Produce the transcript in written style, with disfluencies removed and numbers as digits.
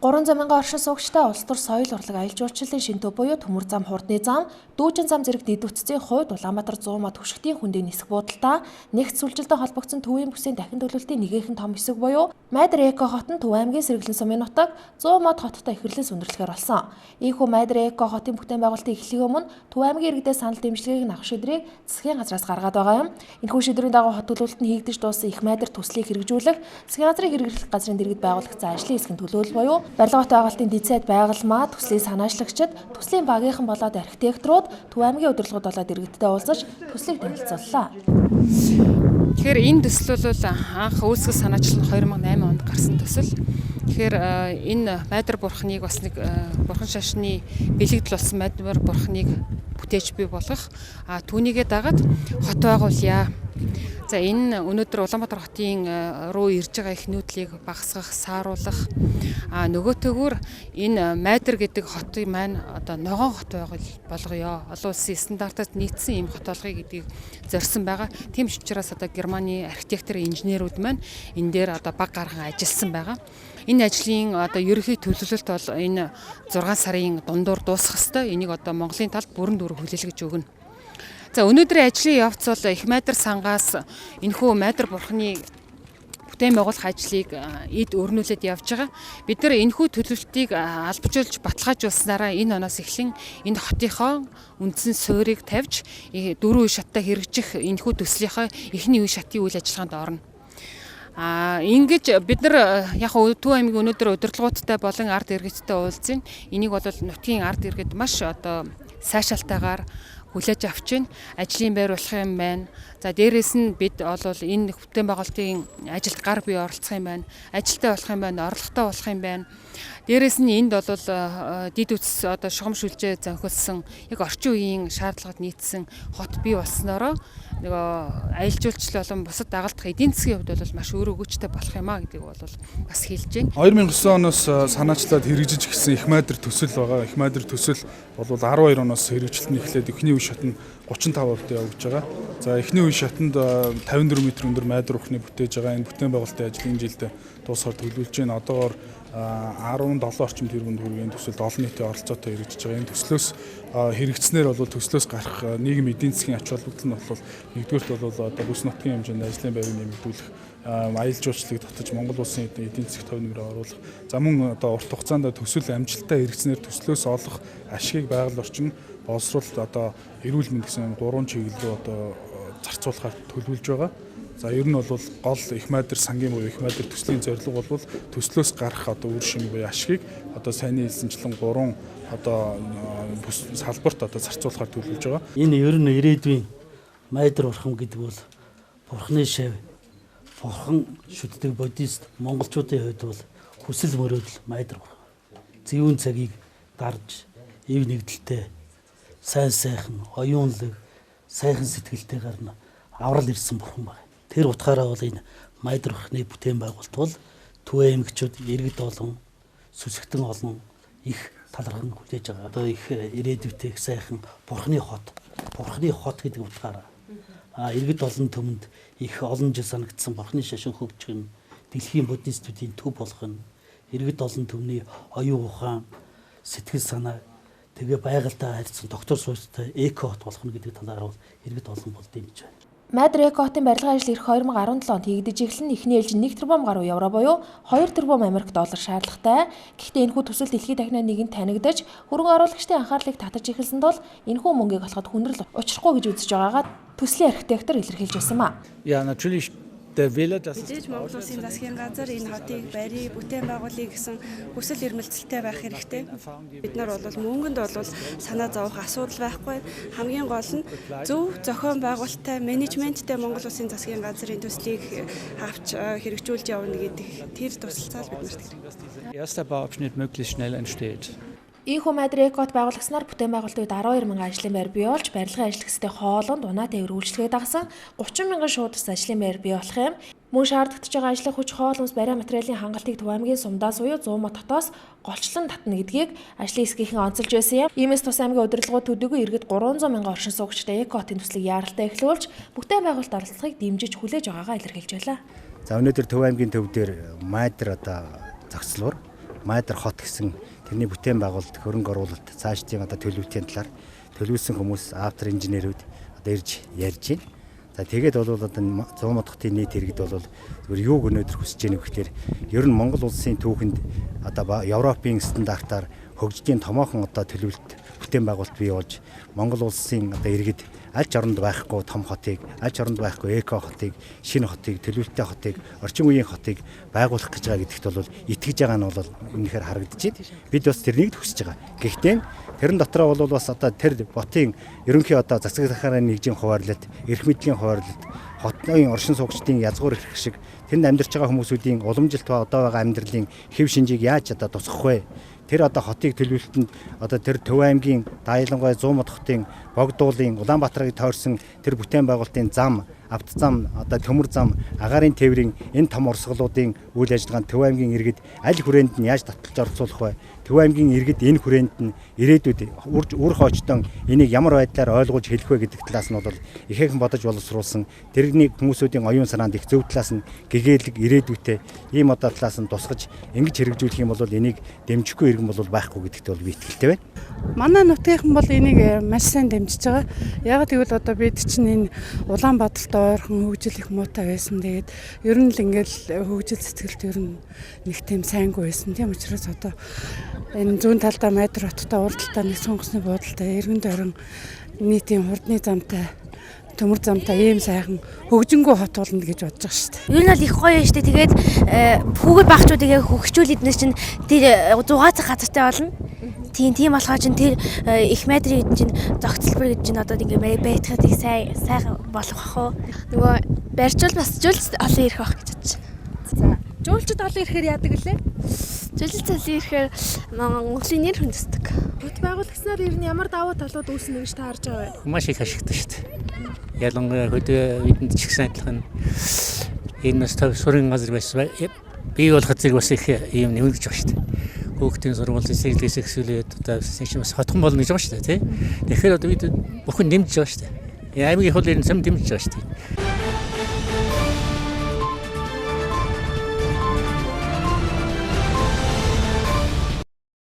300 мянган оршин суугчтай улс төр соёл урлаг аялал жуулчлалын шинэ төв буюу төмөр зам хурдны зам, дүүжин зам зэрэг дэдвүццийн хувьд Улаанбаатар 100 ма түвшигтийн хүндийн нисэх буудалтай нэгц сүлжилтэд холбогдсон төвийн бүсийн дахин төлөвлөлтийн нэгэн том хэсэг буюу Майдар Эко хот нь Төв аймгийн Сэргэлэн сумын нутаг 100 мод хоттой эхлэн сүндэрлэхээр болсон. Ийхүү Майдар Эко хотын бүтээн байгуулалтын эхлэхийн өмнө Төв аймгийн иргэдээс санал дэмжлэгийг авах шийдрийг засгийн газраас гаргаад байгаа юм. Энэхүү шийдрийн дагуу хот төлөвлөлт нь хийгдэж дууссан их Майдар төслийг хэрэгжүүлэх засгийн газрын хэрэгжлэх газрын дэргэд байгуулагдсан ажлын хэсгийн төлөөлөл буюу барилга байгуулалтын дэд сайд байгальмаа төслийн санаачлагчид, төслийн багийнхан болоод архитекторууд Төв аймгийн удирдлагууд болоод иргэдтэй уулзаж төслийг танилцууллаа. Тэгэхээр энэ төсөл бол анх үүсгэл санаачлал нь 2008 онд гарсан төсөл. Тэгэхээр энэ Майдар бурхныг бас нэг бурхан шашны бэлэгдэл болсон Майдар бурхныг бүтээж бий болгох түүнийгээ дагаад хот байгуулъя. За энэ өнөөдөр Улаанбаатар хотын руу ирж байгаа их нүүдлийг багасгах, сааруулах нөгөөтэйгүр энэ Майдар гэдэг хотын маань одоо ногоон хот болгоё. Олон улсын стандартад нийцсэн ийм хот болгоё гэдгийг зорьсон байгаа. Тийм ч учраас одоо Германы архитектор, инженерүүд маань энэ дээр одоо баг гарган ажилласан байгаа. Энэ ажлын одоо ерөнхий төлөвлөлт бол энэ 6 сарын дундуур дуусах ёстой. Энийг одоо Монголын талд бүрэн дүр хүлээлгэж өгнө. За өнөөдрийн ажлын явц бол их Майдар сангаас энэхүү Майдар бурхны бүтээн байгуулах ажлыг эд өрнүүлээд явж байгаа. Бид нар энэхүү төлөвлөлтийг албажуулж баталгаажуулснараа энэ оноос эхлэн энэ хотынхоо үндсэн суурийг тавьж дөрвөн үе шаттай хэрэгжих энэхүү төслийнхөө эхний үе шатын үйл ажиллагаанд орно. Ингэж бид нар яг Төв аймгийн өнөөдөр удирдлагуудтай болон ард иргэдтэй уулзсан. Энийг бол нутгийн ард иргэд маш одоо сайшаалтайгаар хүлээж авч байна. Ажлын байр болох юм байна. За дээрээс нь бид бол энэ бүтээн байгуулалтын ажилд гар бие оролцох юм байна. Ажилтай болох юм байна, орлоготой болох юм байна. Дээрээс нь энд бол дид үтс одоо шугам шүлжээ зөнхөлсөн яг орчин үеийн шаардлагад нийцсэн хот бий болсноороо нөгөө аялал жуулчлал болон бусад дагалдах эдийн засгийн хувьд бол маш өөр өгөөжтэй болох юм а гэдгийг бол бас хэлж байна. 2009 оноос санаачлаад хэрэгжиж гисэн их Майдар төсөл байгаа. Их Майдар төсөл бол 12 оноос хэрэгжилт нь эхлээд эхний үе шат нь 35% явж байгаа. За эхний үе шатанд 54 м өндөр Майдар ухны бүтээж байгаа. Энэ бүтээн байгуулалтын ажлын жилд дуусахаар төлөвлөж байна. Одоогоор 17 орчим тэрбум төгрөгийн төсөлд олон нийтийн оролцоотой хэрэгжиж байгаа. Энэ төслөөс хэрэгжснээр бол төслөөс гарах нийгэм эдийн засгийн ач холбогдол нь бол нэгдүгээрт бол одоо бүс нутгийн хэмжээнд ажлын байрыг нэмэгдүүлэх, аялал жуулчлалыг татаж Монгол улсын эдийн засгт төв нэмрээ оруулах. За мөн одоо урт хугацаанд төсөл амжилттай хэрэгжснээр төслөөс олох ашигыг байгаль орчин, боловсруулалт одоо эрүүл мэнд гэсэн 3 чиглэл рүү одоо зарцуулахаар төлөвлөж байгаа. За ер нь бол гол их Майдар сангийн буюу их Майдар төслийн зорилго бол төслөөс гарах одоо үр шим буюу ашигыг одоо сайн хэлсэнчлэн 3 одоо бүс салбарт одоо зарцуулахаар төлөвлөж байгаа. Энэ ер нь ирээдүйн Майдар бурхан гэдэг бол бурхны шав, бурхан шүтдэг бодист монголчуудын хувьд бол хүсэл мөрөөдөл Майдар бурхан. Зөвүүн цагийг дарж, эв нэгдэлтэй, сайн сайхан, оюунлаг, сайхан сэтгэлтэйгээр нь аврал ирсэн бурхан байна. Тэр утгаараа бол энэ Майдар бурхны бүтээн байгуулалт бол Төв аймагчид иргэд олон, сүсгтэн олон их талархан хүлээж байгаа. Одоо их ирээдүйтэй их сайхан бурхны хот гэдэг утгаараа иргэд олон төмөнд их олон жил санагдсан бурхны шашин хөгжих нь дэлхийн буддистуудын төв болох нь иргэд олон төмний оюун ухаан, сэтгэл санаа тэгээ байгальтай харьцсан доктор суустай эко хот болох нь гэдэг талаар бол иргэд олон бол дэмжиж байна. Майдар Эко хотын барилгын ажил ирэх 2017 онд хийгдэж эхлэн эхний ээлжинд 1 тэрбум гаруй евро буюу 2 тэрбум Америк доллар шаардлагатай. Гэхдээ энэхүү төсөл дэлхийд дахинаа нэгэн танигдаж хөрөнгө оруулагчдын анхаарлыг татаж эхэлсэнд бол энэхүү мөнгийг олоход хүндрэл учрахгүй гэж үзэж байгаагаа төслийн архитектор илэрхийлж байсан ба. Мэдээж Монгол Улсын засгийн газар энэ хотыг барь, бүтээн байгуулъя гэсэн хүсэл эрмэлзэлтэй байх хэрэгтэй. Бид нар бол мөнгөнд бол санаа зовох асуудал байхгүй. Хамгийн гол нь зөв зохион байгуулалттай, менежменттэй Монгол Улсын засгийн газрын төслийг авч хэрэгжүүлж явна гэдэг тэр тусалцаа бид нарт хэрэгтэй. Erster Bauabschnitt möglichst schnell entsteht. Ийхүү Майдар Экот байгууллагаснаар бүтээн байгуулалтад 12 мянган ажлын байр бий болж барилгын ажил гэстэй хоолонд унаа тээвэр үйлчлэгээ дагсан 30 мянган шууд ус ажлын байр бий болох юм. Мөн шаардлагатай байгаа ажлын хүч хоол хүнс бариа материалын хангалтыг Төв аймгийн сумдаас буюу 100 ма дотоос голчлон татна гэдгийг ажлын хэсгийнхэн онцолж байсан юм. Иймээс Тус аймгийн удирдлагууд төдийгүй иргэд 300 мянган оршин суугчтай Экотын төслийг яаралтай эхлүүлж бүтээн байгуулалт оролцохыг дэмжиж хүлээж байгаагаа илэрхийлж байлаа. За өнөөдөр Төв аймгийн төв дээр Майдар одоо зохицлоор Майдар хот гэсэн тэрний бүтээн байгуулалт, хөрөнгө оруулалт, цаашдын төлөвлөлтийн талаар төлөвлөсөн хүмүүс автор инженерүүд ирж ярьж байна. За тэгээд бол одоо 100 модхотын нийт иргэд бол зөвхөн юуг өнөөдөр хүсэж байгаа гэхээр ер нь Монгол улсын түүхэнд одоо Европын стандартаар хөгжлийн томоохон одоо төлөвлөлт бүтээн байгуулалт бий болж Монгол улсын одоо иргэд аль ч оронд байхгүй том хотыг, аль ч оронд байхгүй эко хотыг, шинэ хотыг, төлөвлөлттэй хотыг, орчин үеийн хотыг байгуулах гэж байгаа гэдэгт бол итгэж байгаа нь бол үнэхээр харагдаж байна. Бид бас тэрнийг хүсэж байгаа. Гэхдээ тэрэн дотроо бол бас одоо тэр ботын ерөнхий одоо засаг захаарын нэгжийн хуваарлалт, эрх мэдлийн хуваарлалт, хотын оршин суугчдын язгуур эрх шиг тэнд амьдарч байгаа хүмүүсүүдийн уламжилт ба одоо байгаа амьдралын хэв шинжийг яаж одоо тусгах вэ? Тэр одоо хотыг төлөвлөлтөнд одоо тэр Төв аймгийн Даялангой 100 мод хотын Богдуулын Улаанбаатарыг тойрсон тэр бүтээн байгуулалтын зам, авто зам, одоо төмөр зам, агаарын тээврийн энэ том урсгалуудын үйл ажиллагаанд Төв аймгийн иргэд аль хүрээнд нь яаж таталж орцуулах вэ? Төв аймгийн иргэд энэ хүрээнд нь ирээдүйд үр хоочтон энийг ямар байдлаар ойлгуулж хэлэх вэ гэдэг талаас нь бол ихээхэн бодож боловсруулсан тэрний хүмүүсүүдийн оюун санаанд их зөв талаас нь гэгээлэг ирээдүйтэй ийм одоо талаас нь тусгаж ингэж хэрэгжүүлэх юм бол энийг дэмжихгүй иргэн бол байхгүй гэдэгт бол би итгэлтэй байна. Манай нутгийнхан бол энийг маш сайн дэмжиж байгаа. Яг тэгвэл одоо бид чинь энэ Улаанбаатартай ойрхон хөгжил их муутай байсан. Тэгээд ер нь л ингээл хөгжил сэтгэлд ер нь нэг тийм сайнгүй байсан. Тийм учраас одоо энэ зүүн талдаа Майдар хоттой уралдаа нэг сонгосны буудалтай эргэн тойрон нийтийн хурдны замтай төмөр замтай ийм сайхан хөгжингөө хот болно гэж бодож байгаа шүү дээ. Ер нь бол их гоё шүү дээ. Тэгээд хүүхэд багчуудыг хөгжүүлээд нэс чинь тэр 6 цаг газартай болно. Тийм болохоор чинь тэр их Майдрын хэдэн чинь зохицолбор гэж чинь одоо ингээ байхад их сайхан болох ах уу. Нөгөө барьжуул бас жуулч олон ирэх байх гэж бодож байна. За жуулчд олон ирэхээр яадаг лээ? Жуулч олон ирэхээр Монголын нэр хүнддэг. Хот байгуулагчнаар ер нь ямар давуу талууд үүснэ гэж таарж байгаа вэ? Маш их ашигтай шүү дээ. Ялангуяа хөдөө бидэнд ч ихсэн адилхан энэ нас сургуулийн газар байсан бий болоход зэрэг бас их юм нэмэгдэж байгаа шүү дээ. Хүүхдийн сургуулийн сэргэлгээс ихсүүлээд одоо чинь бас хотхон болно гэж байгаа шүү дээ, тий. Тэгэхээр одоо бид бүхэн дэмжиж байгаа шүү дээ. Аймгийн хөл ер нь сэм дэмжиж байгаа шүү дээ.